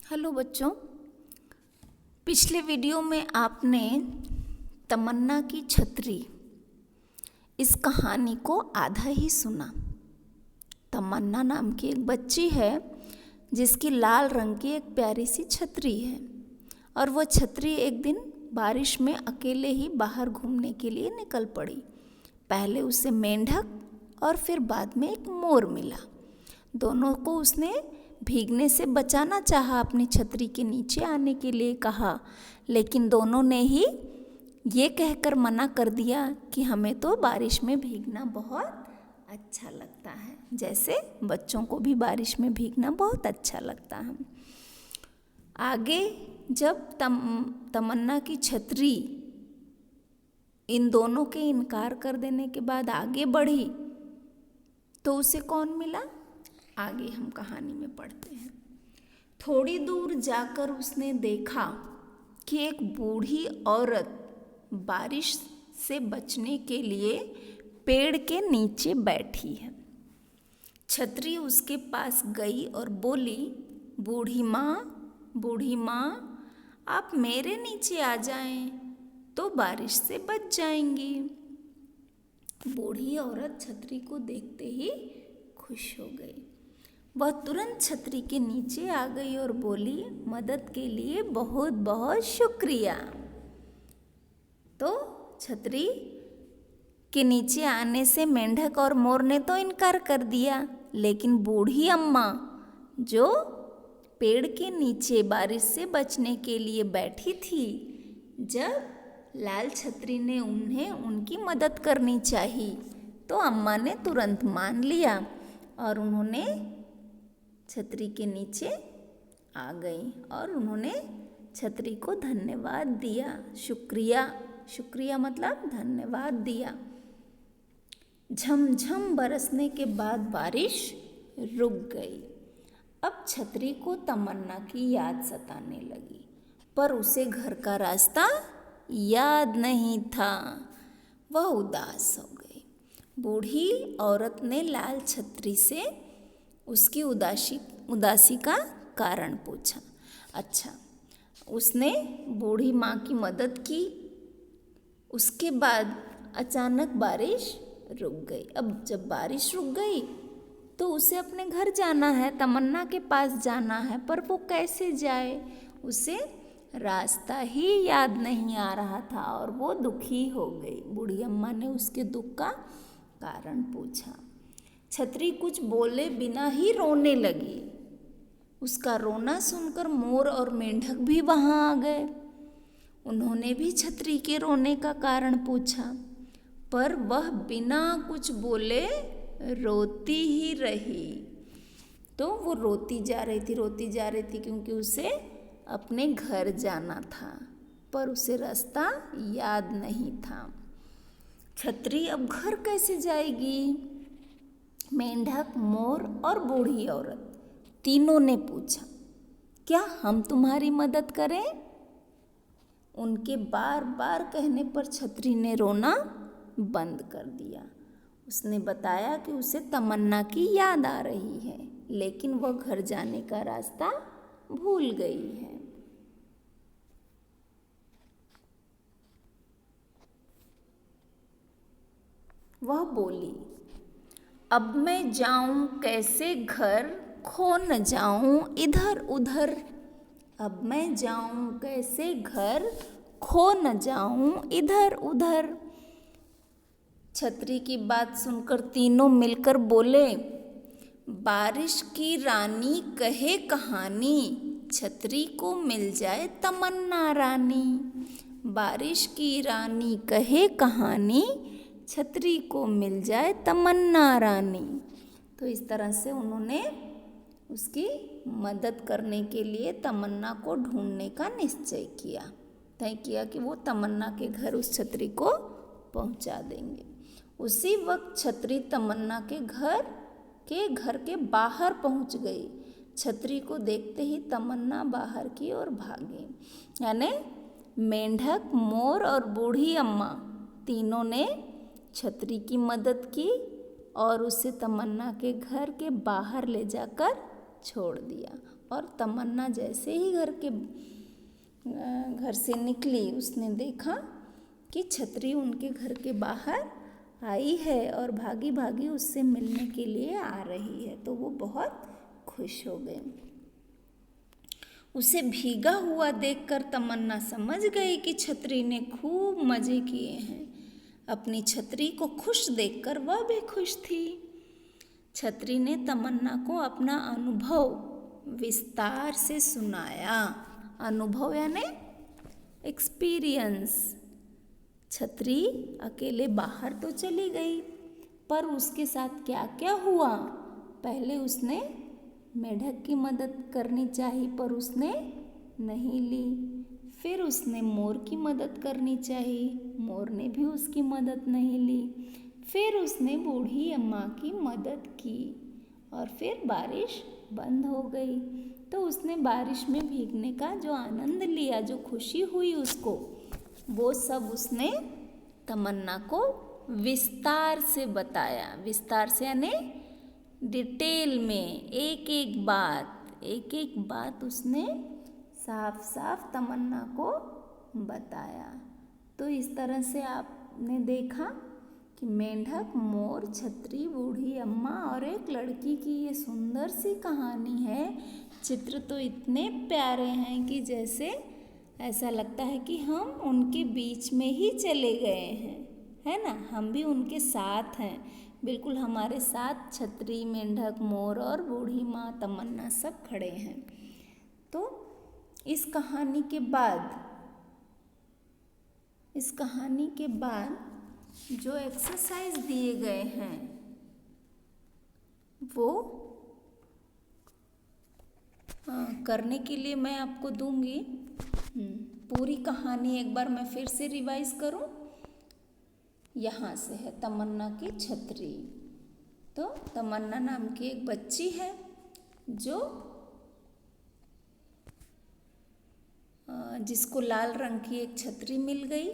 Hello बच्चों, पिछले video में आपने तमन्ना की छतरी इस कहानी को आधा ही सुना। तमन्ना नाम की एक बच्ची है जिसकी लाल रंग की एक प्यारी सी छतरी है और वह छतरी एक दिन बारिश में अकेले ही बाहर घूमने के लिए निकल पड़ी। पहले उसे मेंढक और फिर बाद में एक मोर मिला। दोनों को उसने भीगने से बचाना चाहा, अपनी छतरी के नीचे आने के लिए कहा, लेकिन दोनों ने ही ये कहकर मना कर दिया कि हमें तो बारिश में भीगना बहुत अच्छा लगता है, जैसे बच्चों को भी बारिश में भीगना बहुत अच्छा लगता है। आगे जब तमन्ना की छतरी इन दोनों के इनकार कर देने के बाद आगे बढ़ी तो उसे कौन मिला, आगे हम कहानी में पढ़ते हैं। थोड़ी दूर जाकर उसने देखा कि एक बूढ़ी औरत बारिश से बचने के लिए पेड़ के नीचे बैठी है। छतरी उसके पास गई और बोली, बूढ़ी माँ, आप मेरे नीचे आ जाएं तो बारिश से बच जाएंगी। बूढ़ी औरत छतरी को देखते ही खुश हो गई। वह तुरंत छतरी के नीचे आ गई और बोली, मदद के लिए बहुत बहुत शुक्रिया। तो छतरी के नीचे आने से मेंढक और मोर ने तो इनकार कर दिया, लेकिन बूढ़ी अम्मा जो पेड़ के नीचे बारिश से बचने के लिए बैठी थी, जब लाल छतरी ने उन्हें उनकी मदद करनी चाहिए तो अम्मा ने तुरंत मान लिया और उन्होंने छतरी के नीचे आ गई और उन्होंने छतरी को धन्यवाद दिया। शुक्रिया मतलब धन्यवाद दिया। झमझम बरसने के बाद बारिश रुक गई। अब छतरी को तमन्ना की याद सताने लगी, पर उसे घर का रास्ता याद नहीं था। वह उदास हो गई। बूढ़ी औरत ने लाल छतरी से उसकी उदासी का कारण पूछा। अच्छा, उसने बूढ़ी माँ की मदद की। उसके बाद अचानक बारिश रुक गई। अब जब बारिश रुक गई तो उसे अपने घर जाना है, तमन्ना के पास जाना है, पर वो कैसे जाए, उसे रास्ता ही याद नहीं आ रहा था और वो दुखी हो गई। बूढ़ी अम्मा ने उसके दुख का कारण पूछा। छतरी कुछ बोले बिना ही रोने लगी। उसका रोना सुनकर मोर और मेंढक भी वहां आ गए। उन्होंने भी छतरी के रोने का कारण पूछा, पर वह बिना कुछ बोले रोती ही रही। तो वो रोती जा रही थी क्योंकि उसे अपने घर जाना था, पर उसे रास्ता याद नहीं था। छतरी अब घर कैसे जाएगी? मेंढक, मोर और बूढ़ी औरत तीनों ने पूछा, क्या हम तुम्हारी मदद करें? उनके बार बार कहने पर छतरी ने रोना बंद कर दिया। उसने बताया कि उसे तमन्ना की याद आ रही है, लेकिन वह घर जाने का रास्ता भूल गई है। वह बोली, अब मैं जाऊं कैसे घर, खो न जाऊं इधर उधर। अब मैं जाऊं कैसे घर, खो न जाऊं इधर उधर। छतरी की बात सुनकर तीनों मिलकर बोले, बारिश की रानी कहे कहानी, छतरी को मिल जाए तमन्ना रानी। बारिश की रानी कहे कहानी, छतरी को मिल जाए तमन्ना रानी। तो इस तरह से उन्होंने उसकी मदद करने के लिए तमन्ना को ढूंढने का निश्चय किया, तय किया कि वो तमन्ना के घर उस छतरी को पहुंचा देंगे। उसी वक्त छतरी तमन्ना के घर के बाहर पहुंच गई। छतरी को देखते ही तमन्ना बाहर की ओर भागी। यानी मेंढक, मोर और बूढ़ी अम्मा तीनों ने छतरी की मदद की और उसे तमन्ना के घर के बाहर ले जाकर छोड़ दिया। और तमन्ना जैसे ही घर से निकली, उसने देखा कि छतरी उनके घर के बाहर आई है और भागी भागी उससे मिलने के लिए आ रही है। तो वो बहुत खुश हो गई। उसे भीगा हुआ देखकर तमन्ना समझ गई कि छतरी ने खूब मज़े किए हैं। अपनी छतरी को खुश देखकर वह भी खुश थी। छतरी ने तमन्ना को अपना अनुभव विस्तार से सुनाया। अनुभव यानी एक्सपीरियंस। छतरी अकेले बाहर तो चली गई, पर उसके साथ क्या क्या हुआ। पहले उसने मेंढक की मदद करनी चाहिए, पर उसने नहीं ली। फिर उसने मोर की मदद करनी चाहिए, मोर ने भी उसकी मदद नहीं ली। फिर उसने बूढ़ी अम्मा की मदद की और फिर बारिश बंद हो गई। तो उसने बारिश में भीगने का जो आनंद लिया, जो खुशी हुई उसको, वो सब उसने तमन्ना को विस्तार से बताया। विस्तार से यानी डिटेल में, एक एक बात उसने साफ साफ तमन्ना को बताया। तो इस तरह से आपने देखा कि मेंढक, मोर, छतरी, बूढ़ी अम्मा और एक लड़की की ये सुंदर सी कहानी है। चित्र तो इतने प्यारे हैं कि जैसे ऐसा लगता है कि हम उनके बीच में ही चले गए हैं, है ना। हम भी उनके साथ हैं, बिल्कुल हमारे साथ छतरी, मेंढक, मोर और बूढ़ी माँ तमन्ना सब खड़े हैं। तो इस कहानी के बाद जो एक्सरसाइज दिए गए हैं वो करने के लिए मैं आपको दूंगी। पूरी कहानी एक बार मैं फिर से रिवाइज करूं। यहाँ से है तमन्ना की छतरी। तो तमन्ना नाम की एक बच्ची है जो जिसको लाल रंग की एक छतरी मिल गई।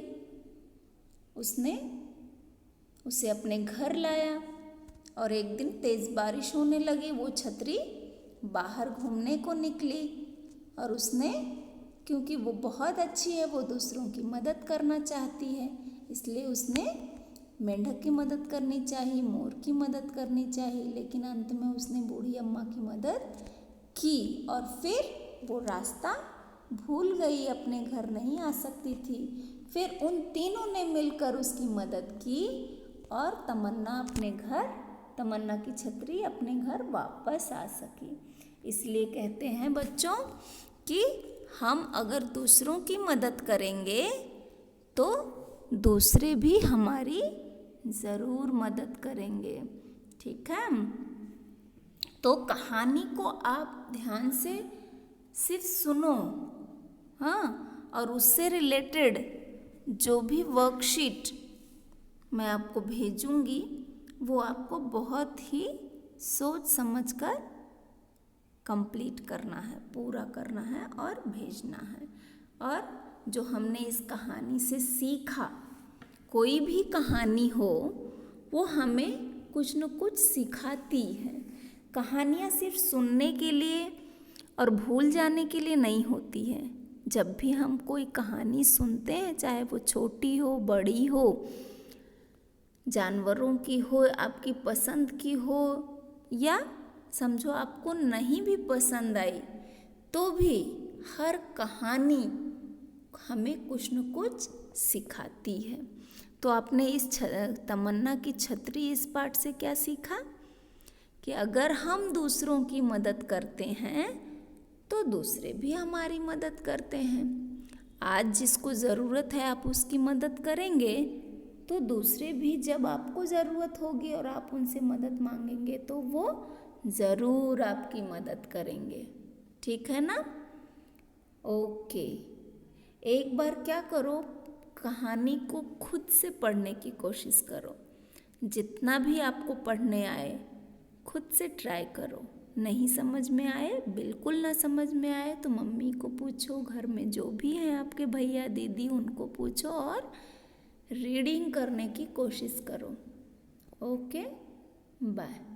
उसने उसे अपने घर लाया और एक दिन तेज़ बारिश होने लगी। वो छतरी बाहर घूमने को निकली और उसने, क्योंकि वो बहुत अच्छी है, वो दूसरों की मदद करना चाहती है, इसलिए उसने मेंढक की मदद करनी चाहिए, मोर की मदद करनी चाहिए, लेकिन अंत में उसने बूढ़ी अम्मा की मदद की और फिर वो रास्ता भूल गई, अपने घर नहीं आ सकती थी। फिर उन तीनों ने मिलकर उसकी मदद की और तमन्ना की छतरी अपने घर वापस आ सकी। इसलिए कहते हैं बच्चों कि हम अगर दूसरों की मदद करेंगे तो दूसरे भी हमारी ज़रूर मदद करेंगे। ठीक है। तो कहानी को आप ध्यान से सिर्फ सुनो, हाँ, और उससे रिलेटेड जो भी वर्कशीट मैं आपको भेजूंगी वो आपको बहुत ही सोच समझकर कंप्लीट करना है, पूरा करना है और भेजना है। और जो हमने इस कहानी से सीखा, कोई भी कहानी हो वो हमें कुछ न कुछ सिखाती है। कहानियाँ सिर्फ सुनने के लिए और भूल जाने के लिए नहीं होती है। जब भी हम कोई कहानी सुनते हैं, चाहे वो छोटी हो, बड़ी हो, जानवरों की हो, आपकी पसंद की हो, या समझो आपको नहीं भी पसंद आई, तो भी हर कहानी हमें कुछ न कुछ सिखाती है। तो आपने इस तमन्ना की छतरी इस पाठ से क्या सीखा कि अगर हम दूसरों की मदद करते हैं तो दूसरे भी हमारी मदद करते हैं। आज जिसको ज़रूरत है आप उसकी मदद करेंगे तो दूसरे भी जब आपको ज़रूरत होगी और आप उनसे मदद मांगेंगे तो वो ज़रूर आपकी मदद करेंगे। ठीक है ना। ओके, एक बार क्या करो, कहानी को खुद से पढ़ने की कोशिश करो। जितना भी आपको पढ़ने आए खुद से ट्राई करो। नहीं समझ में आए, बिल्कुल ना समझ में आए तो मम्मी को पूछो, घर में जो भी हैं आपके भैया दीदी उनको पूछो और रीडिंग करने की कोशिश करो। Okay, bye.